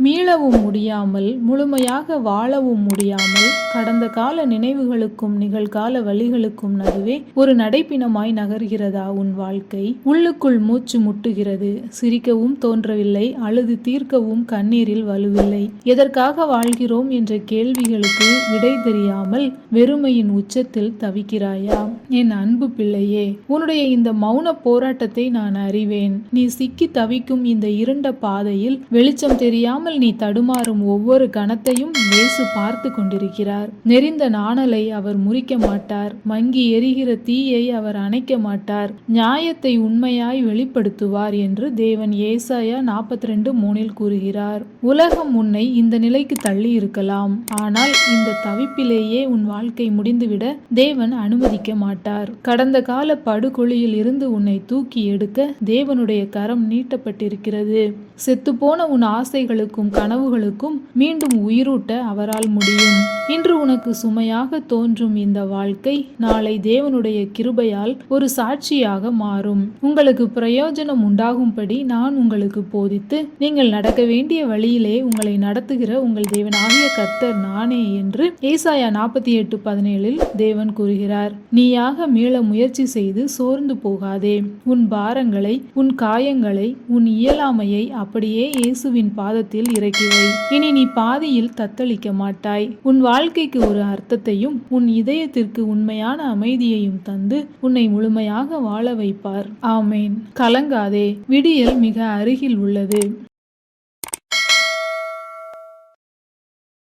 மீளவும் முடியாமல், முழுமையாக வாழவும் முடியாமல், கடந்த கால நினைவுகளுக்கும் நிகழ்கால வழிகளுக்கும் நடுவே ஒரு நடைப்பிணமாய் நகர்கிறதா உன் வாழ்க்கை? உள்ளுக்குள் மூச்சு முட்டுகிறது, சிரிக்கவும் தோன்றவில்லை, அழுது தீர்க்கவும் கண்ணீரில் வலுவில்லை. எதற்காக வாழ்கிறோம் என்ற கேள்விகளுக்கு விடை தெரியாமல் வெறுமையின் உச்சத்தில் தவிக்கிறாயா? என் அன்பு பிள்ளையே, உன்னுடைய இந்த மௌன போராட்டத்தை நான் அறிவேன். நீ சிக்கி தவிக்கும் இந்த இருண்ட பாதையில் வெளிச்சம் தெரியாமல் நீ தடுமாறும் ஒவ்வொரு கணத்தையும் இயேசு பார்த்து கொண்டிருக்கிறார். நெறிந்த நாணலை அவர் முறிக்க மாட்டார், மங்கி எரிகிற தீயை அவர் அணைக்க மாட்டார், நியாயத்தை உண்மையாய் வெளிப்படுத்துவார் என்று தேவன் ஏசாயா 42:3 கூறுகிறார். உலகம் உன்னை இந்த நிலைக்கு தள்ளி இருக்கலாம், ஆனால் இந்த தவிப்பிலேயே உன் வாழ்க்கை முடிந்துவிட தேவன் அனுமதிக்க மாட்டார். கடந்த கால படுகொலியில் இருந்து உன்னை தூக்கி எடுக்க தேவனுடைய கரம் நீட்டப்பட்டிருக்கிறது. செத்துப்போன உன் ஆசைகளுக்கும் கனவுகளுக்கும் மீண்டும் உயிரூட்ட அவரால் முடியும். இன்று உனக்கு சுமையாக தோன்றும் இந்த வாழ்க்கை நாளை தேவனுடைய கிருபையால் ஒரு சாட்சியாக மாறும். உங்களுக்கு பிரயோஜனம் உண்டாகும்படி நான் உங்களுக்கு போதித்து நீங்கள் நடக்க வேண்டிய வழியிலே உங்களை நடத்துகிற உங்கள் தேவனாகிய கர்த்தர் நானே என்று ஏசாயா 48:17 தேவன் கூறுகிறார். நீயாக மீள முயற்சி செய்து சோர்ந்து போகாதே. உன் பாரங்களை, உன் காயங்களை, உன் இயலாமையை அப்படியே இயேசுவின் பாதத்தில் இறக்கி வை. இனி நீ பாதியில் தத்தளிக்க மாட்டாய். உன் வாழ்க்கைக்கு ஒரு அர்த்தத்தையும் உன் இதயத்திற்கு உண்மையான அமைதியையும் தந்து உன்னை முழுமையாக வாழ வைப்பார். ஆமேன். கலங்காதே, விடியல் மிக அருகில் உள்ளது.